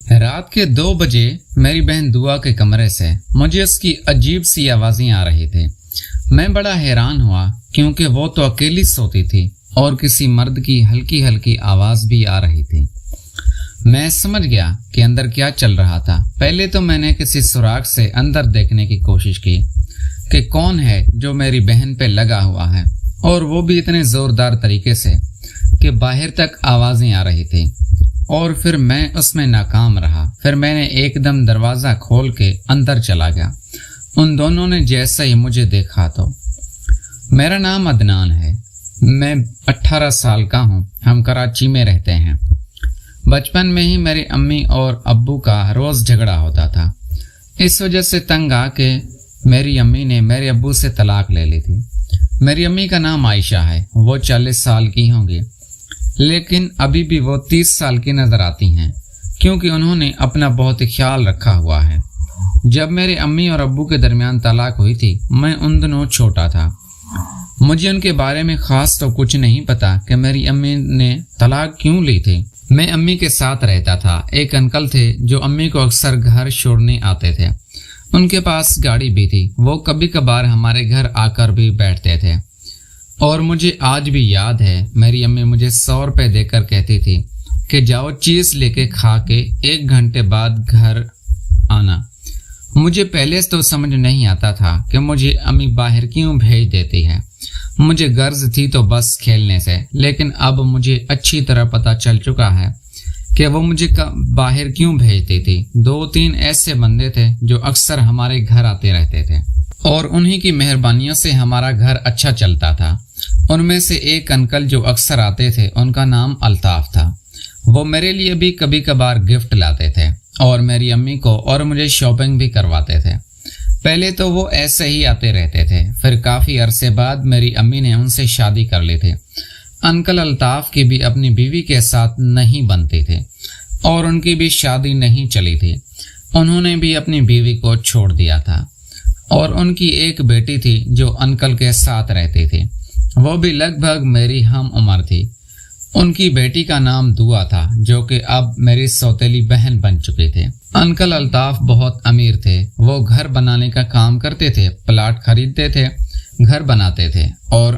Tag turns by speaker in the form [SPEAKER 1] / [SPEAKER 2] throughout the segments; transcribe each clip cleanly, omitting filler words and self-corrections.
[SPEAKER 1] رات کے 2 بجے میری بہن دعا کے کمرے سے مجھے اس کی عجیب سی آوازیں آ رہی تھی۔ میں بڑا حیران ہوا کیونکہ وہ تو اکیلی سوتی تھی اور کسی مرد کی ہلکی ہلکی آواز بھی آ رہی تھی۔ میں سمجھ گیا کہ اندر کیا چل رہا تھا۔ پہلے تو میں نے کسی سوراخ سے اندر دیکھنے کی کوشش کی کہ کون ہے جو میری بہن پہ لگا ہوا ہے، اور وہ بھی اتنے زوردار طریقے سے کہ باہر تک آوازیں آ رہی تھی، اور پھر میں اس میں ناکام رہا۔ پھر میں نے ایک دم دروازہ کھول کے اندر چلا گیا۔ ان دونوں نے جیسا ہی مجھے دیکھا تو میرا نام عدنان ہے، میں 18 سال کا ہوں، ہم کراچی میں رہتے ہیں۔ بچپن میں ہی میری امی اور ابو کا روز جھگڑا ہوتا تھا، اس وجہ سے تنگ آ کے میری امی نے میرے ابو سے طلاق لے لی تھی۔ میری امی کا نام عائشہ ہے، وہ 40 سال کی ہوں گی، لیکن ابھی بھی وہ 30 سال کی نظر آتی ہیں کیونکہ انہوں نے اپنا بہت خیال رکھا ہوا ہے۔ جب میرے امی اور ابو کے درمیان طلاق ہوئی تھی، میں ان دنوں چھوٹا تھا۔ مجھے ان کے بارے میں خاص تو کچھ نہیں پتا کہ میری امی نے طلاق کیوں لی تھی۔ میں امی کے ساتھ رہتا تھا۔ ایک انکل تھے جو امی کو اکثر گھر چھوڑنے آتے تھے، ان کے پاس گاڑی بھی تھی، وہ کبھی کبھار ہمارے گھر آ کر بھی بیٹھتے تھے۔ اور مجھے آج بھی یاد ہے میری امی مجھے 100 روپے دے کر کہتی تھی کہ جاؤ چیز لے کے کھا کے 1 گھنٹے بعد گھر آنا۔ مجھے پہلے تو سمجھ نہیں آتا تھا کہ مجھے امی باہر کیوں بھیج دیتی ہے، مجھے غرض تھی تو بس کھیلنے سے، لیکن اب مجھے اچھی طرح پتہ چل چکا ہے کہ وہ مجھے باہر کیوں بھیجتی تھی۔ 2-3 ایسے بندے تھے جو اکثر ہمارے گھر آتے رہتے تھے، اور انہی کی مہربانیوں سے ہمارا گھر اچھا چلتا تھا۔ ان میں سے ایک انکل جو اکثر آتے تھے، ان کا نام الطاف تھا۔ وہ میرے لیے بھی کبھی کبھار گفٹ لاتے تھے اور میری امی کو اور مجھے شاپنگ بھی کرواتے تھے۔ پہلے تو وہ ایسے ہی آتے رہتے تھے، پھر کافی عرصے بعد میری امی نے ان سے شادی کر لی تھی۔ انکل الطاف کی بھی اپنی بیوی کے ساتھ نہیں بنتی تھی اور ان کی بھی شادی نہیں چلی تھی، انہوں نے بھی اپنی بیوی کو چھوڑ دیا تھا، اور ان کی ایک بیٹی تھی جو انکل کے ساتھ رہتی تھی، وہ بھی لگ بھگ میری ہم عمر تھی۔ ان کی بیٹی کا نام دعا تھا جو کہ اب میری سوتیلی بہن بن چکی تھی۔ انکل الطاف بہت امیر تھے، وہ گھر بنانے کا کام کرتے تھے، پلاٹ خریدتے تھے، گھر بناتے تھے اور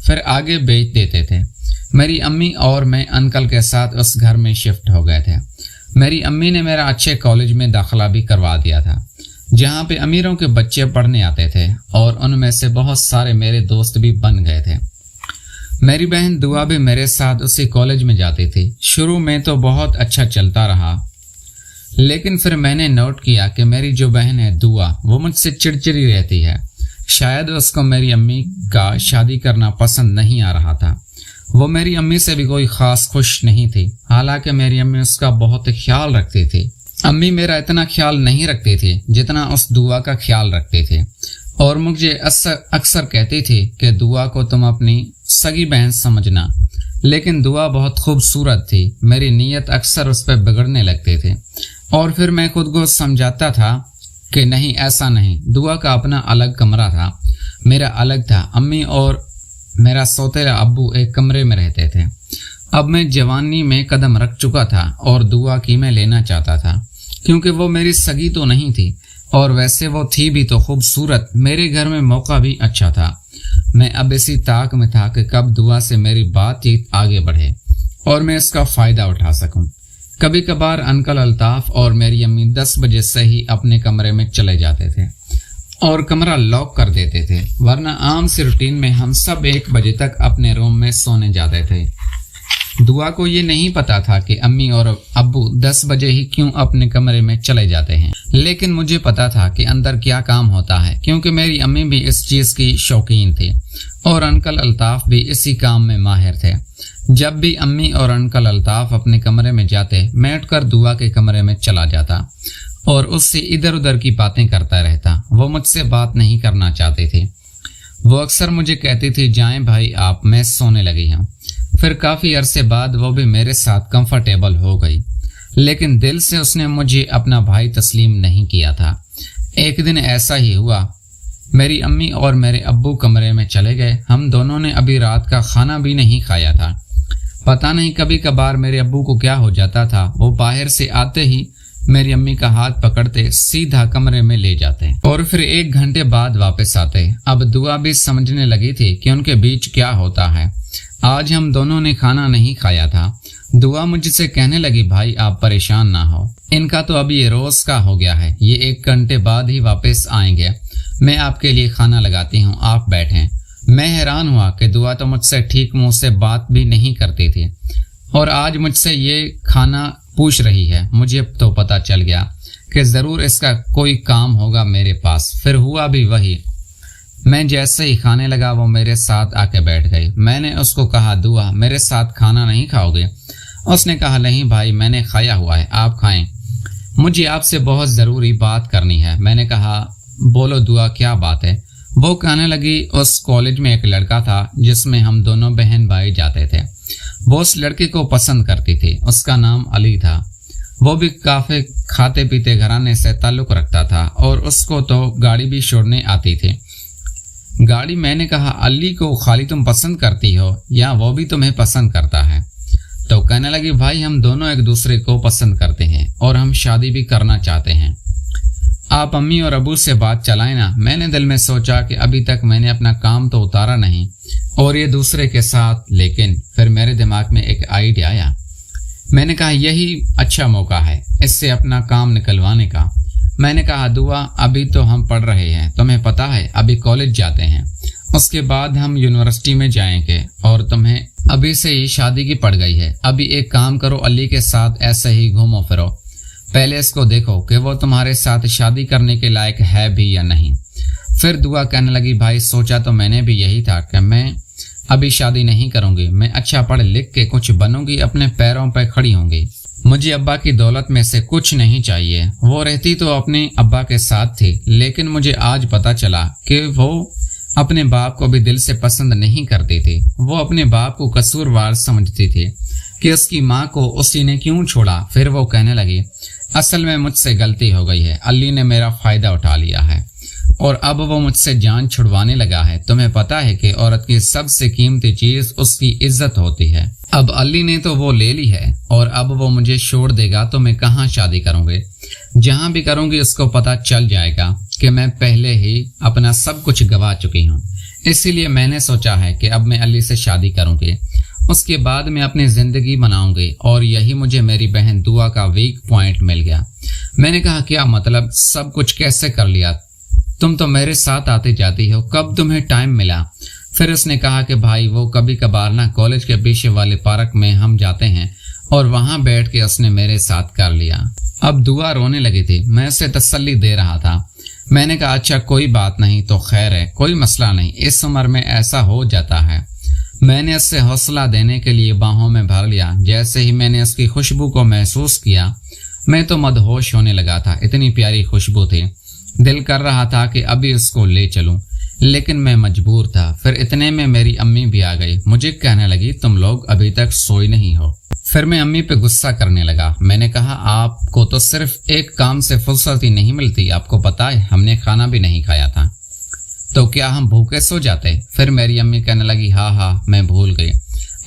[SPEAKER 1] پھر آگے بیچ دیتے تھے۔ میری امی اور میں انکل کے ساتھ اس گھر میں شفٹ ہو گئے تھے۔ میری امی نے میرا اچھے کالج میں داخلہ بھی کروا دیا تھا جہاں پہ امیروں کے بچے پڑھنے آتے تھے، اور ان میں سے بہت سارے میرے دوست بھی بن گئے تھے۔ میری بہن دعا بھی میرے ساتھ اسی کالج میں جاتی تھی۔ شروع میں تو بہت اچھا چلتا رہا، لیکن پھر میں نے نوٹ کیا کہ میری جو بہن ہے دعا، وہ مجھ سے چڑچڑی رہتی ہے۔ شاید اس کو میری امی کا شادی کرنا پسند نہیں آ رہا تھا۔ وہ میری امی سے بھی کوئی خاص خوش نہیں تھی، حالانکہ میری امی اس کا بہت خیال رکھتی تھی۔ امی میرا اتنا خیال نہیں رکھتی تھی جتنا اس دعا کا خیال رکھتی تھی، اور مجھے اکثر کہتی تھی کہ دعا کو تم اپنی سگی بہن سمجھنا، لیکن دعا بہت خوبصورت تھی، میری نیت اکثر اس پہ بگڑنے لگتی تھی، اور پھر میں خود کو سمجھاتا تھا کہ نہیں، ایسا نہیں۔ دعا کا اپنا الگ کمرہ تھا، میرا الگ تھا۔ امی اور میرا سوتیلا ابو ایک کمرے میں رہتے تھے۔ اب میں جوانی میں قدم رکھ چکا تھا اور دعا کی میں لینا چاہتا تھا، کیونکہ وہ میری سگی تو نہیں تھی، اور ویسے وہ تھی بھی تو خوبصورت۔ میرے گھر میں موقع بھی اچھا تھا۔ میں اب اسی طاق میں تھا کہ کب دعا سے میری بات چیت آگے بڑھے اور میں اس کا فائدہ اٹھا سکوں۔ کبھی کبھار انکل الطاف اور میری امی 10 بجے سے ہی اپنے کمرے میں چلے جاتے تھے اور کمرہ لاک کر دیتے تھے، ورنہ عام سی روٹین میں ہم سب 1 بجے تک اپنے روم میں سونے جاتے تھے۔ دعا کو یہ نہیں پتا تھا کہ امی اور ابو 10 بجے ہی کیوں اپنے کمرے میں چلے جاتے ہیں، لیکن مجھے پتا تھا کہ اندر کیا کام ہوتا ہے، کیونکہ میری امی بھی اس چیز کی شوقین تھی اور انکل الطاف بھی اسی کام میں ماہر تھے۔ جب بھی امی اور انکل الطاف اپنے کمرے میں جاتے، میں اٹھ کر دعا کے کمرے میں چلا جاتا اور اس سے ادھر ادھر کی باتیں کرتا رہتا۔ وہ مجھ سے بات نہیں کرنا چاہتی تھی، وہ اکثر مجھے کہتی تھی جائیں بھائی آپ، میں سونے لگی ہوں۔ پھر کافی عرصے بعد وہ بھی میرے ساتھ کمفرٹیبل ہو گئی، لیکن دل سے اس نے مجھے اپنا بھائی تسلیم نہیں کیا تھا۔ ایک دن ایسا ہی ہوا، میری امی اور میرے ابو کمرے میں چلے گئے، ہم دونوں نے ابھی رات کا کھانا بھی نہیں کھایا تھا۔ پتہ نہیں کبھی کبھار میرے ابو کو کیا ہو جاتا تھا، وہ باہر سے آتے ہی मेरी अम्मी का हाथ पकड़ते सीधा कमरे में ले जाते और फिर 1 घंटे बाद वापस आते। अब दुआ भी समझने लगी थी कि उनके बीच क्या होता है। आज हम दोनों ने खाना नहीं खाया था। दुआ मुझसे कहने लगी, भाई आप परेशान ना हो, इनका तो अभी ये रोज का हो गया है, ये 1 घंटे बाद ही वापस आएंगे। मैं आपके लिए खाना लगाती हूँ, आप बैठें। मैं हैरान हुआ कि दुआ तो मुझसे ठीक मुंह से बात भी नहीं करती थी और आज मुझसे ये खाना पूछ रही है। मुझे तो पता चल गया कि जरूर इसका कोई काम होगा मेरे पास। फिर हुआ भी वही। मैं जैसे ही खाने लगा वो मेरे साथ आके बैठ गई। मैंने उसको कहा, दुआ मेरे साथ खाना नहीं खाओगे? उसने कहा, नहीं भाई मैंने खाया हुआ है, आप खाएं, मुझे आपसे बहुत ज़रूरी बात करनी है। मैंने कहा, बोलो दुआ क्या बात है? वो कहने लगी, उस कॉलेज में एक लड़का था जिसमें हम दोनों बहन भाई जाते थे। वो उस लड़के को पसंद करती थी, उसका नाम अली था। वो भी काफी खाते पीते घराने से ताल्लुक रखता था और उसको तो गाड़ी भी छोड़ने आती थी। गाड़ी? मैंने कहा, अली को खाली तुम पसंद करती हो या वो भी तुम्हें पसंद करता है? तो कहने लगी, भाई हम दोनों एक दूसरे को पसंद करते हैं और हम शादी भी करना चाहते हैं। आप अम्मी और अबू से बात चलाएं ना। मैंने दिल में सोचा कि अभी तक मैंने अपना काम तो उतारा नहीं और ये दूसरे के साथ, लेकिन फिर मेरे दिमाग में एक आइडिया आया। मैंने कहा, यही अच्छा मौका है इससे अपना काम निकलवाने का। मैंने कहा, दुआ अभी तो हम पढ़ रहे हैं, तुम्हें पता है अभी कॉलेज जाते हैं, उसके बाद हम यूनिवर्सिटी में जाएंगे और तुम्हें अभी से ही शादी की पड़ गई है। अभी एक काम करो, अली के साथ ऐसे ही घूमो फिरो, पहले इसको देखो कि वो तुम्हारे साथ शादी करने के लायक है भी या नहीं। फिर दुआ कहने लगी, भाई सोचा तो मैंने भी यही था कि मैं अभी शादी नहीं करूंगी, मैं अच्छा पढ़ लिख के कुछ बनूंगी, अपने पैरों पर खड़ी होंगी। मुझे अब्बा की दौलत में से कुछ नहीं चाहिए। वो रहती तो अपने अब्बा के साथ थी, लेकिन मुझे आज पता चला कि वो अपने बाप को भी दिल से पसंद नहीं करती थी। वो अपने बाप को कसूरवार समझती थी कि उसकी माँ को उसी ने क्यों छोड़ा। फिर वो कहने लगी, असल में मुझसे गलती हो गई है, अली ने मेरा फायदा उठा लिया है और अब वो मुझसे जान छुड़वाने लगा है। तुम्हें पता है कि औरत की सबसे कीमती चीज उसकी इज्जत होती है। अब अली ने तो वो ले ली है और अब वो मुझे छोड़ देगा तो मैं कहाँ शादी करूंगी? जहां भी करूंगी उसको पता चल जाएगा कि मैं पहले ही अपना सब कुछ गवा चुकी हूँ। इसीलिए मैंने सोचा है कि अब मैं अली से शादी करूंगी, उसके बाद मैं अपनी जिंदगी बनाऊंगी। और यही मुझे मेरी बहन दुआ का वीक पॉइंट मिल गया। मैंने कहा, क्या मतलब सब कुछ कैसे कर लिया? तुम तो मेरे साथ आती जाती हो, कब तुम्हें टाइम मिला? फिर उसने कहा कि भाई वो कभी कभार ना कॉलेज के पीछे वाले पार्क में हम जाते हैं और वहां बैठ के उसने मेरे साथ कर लिया। अब दुआ रोने लगी थी, मैं उसे तसल्ली दे रहा था। मैंने कहा, अच्छा कोई बात नहीं तो खैर है, कोई मसला नहीं, इस उम्र में ऐसा हो जाता है। मैंने उससे हौसला देने के लिए बाहों में भर लिया। जैसे ही मैंने उसकी खुशबू को महसूस किया, मैं तो मदहोश होने लगा था, इतनी प्यारी खुशबू थी। दिल कर रहा था कि अभी उसको ले चलूं, लेकिन मैं मजबूर था। फिर इतने में मेरी अम्मी भी आ गई। मुझे कहने लगी, तुम लोग अभी तक सोए नहीं हो। फिर मैं अम्मी पे गुस्सा करने लगा। मैंने कहा, आपको तो सिर्फ एक काम से फुर्सत ही नहीं मिलती, आपको पता है हमने खाना भी नहीं खाया था, तो क्या हम भूखे सो जाते? फिर मेरी अम्मी कहने लगी, हाँ मैं भूल गई,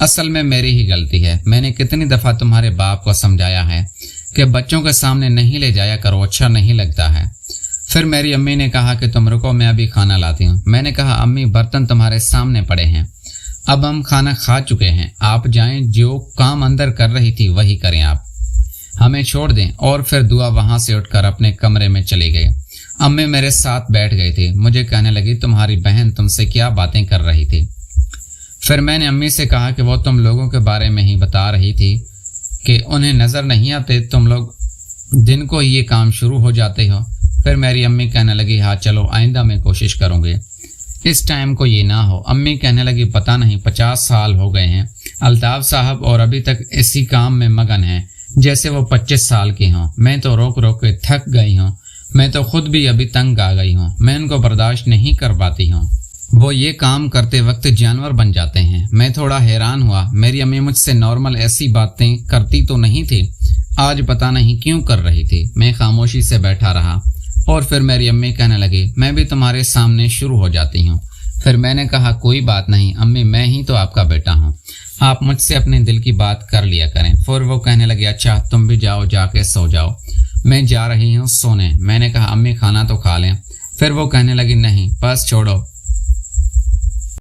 [SPEAKER 1] असल में मेरी ही गलती है। मैंने कितनी दफा तुम्हारे बाप को समझाया है कि बच्चों के सामने नहीं ले जाया करो, अच्छा नहीं लगता है। फिर मेरी अम्मी ने कहा कि तुम रुको, मैं अभी खाना लाती हूँ। मैंने कहा, अम्मी बर्तन तुम्हारे सामने पड़े हैं, अब हम खाना खा चुके हैं, आप जाएं, जो काम अंदर कर रही थी वही करें, आप हमें छोड़ दें। और फिर दुआ वहां से उठकर अपने कमरे में चली गई। अम्मी मेरे साथ बैठ गई थी। मुझे कहने लगी, तुम्हारी बहन तुमसे क्या बातें कर रही थी? फिर मैंने अम्मी से कहा कि वो तुम लोगों के बारे में ही बता रही थी कि उन्हें नजर नहीं आते, तुम लोग दिन को ये काम शुरू हो जाते हो। फिर मेरी अम्मी कहने लगी, हाँ चलो आइंदा मैं कोशिश करूंगी इस टाइम को ये ना हो। अम्मी कहने लगी, पता नहीं 50 साल हो गए हैं अल्ताफ साहब और अभी तक इसी काम में मगन हैं जैसे वो 25 साल की हों। मैं तो रोक रोक के थक गई हूँ, मैं तो खुद भी अभी तंग आ गई हूँ, मैं उनको बर्दाश्त नहीं कर पाती हूँ। वो ये काम करते वक्त जानवर बन जाते हैं। मैं थोड़ा हैरान हुआ, मेरी अम्मी मुझसे नॉर्मल ऐसी बातें करती तो नहीं थी, आज पता नहीं क्यों कर रही थी। मैं खामोशी से बैठा रहा और फिर मेरी अम्मी कहने लगी, मैं भी तुम्हारे सामने शुरू हो जाती हूँ। फिर मैंने कहा, कोई बात नहीं अम्मी, मैं ही तो आपका बेटा हूँ, आप मुझसे अपने दिल की बात कर लिया करें। फिर वो कहने लगे, अच्छा तुम भी जाओ, जाके सो जाओ, میں جا رہی ہوں سونے۔ میں نے کہا امی کھانا تو کھا لیں۔ پھر وہ کہنے لگی نہیں بس چھوڑو،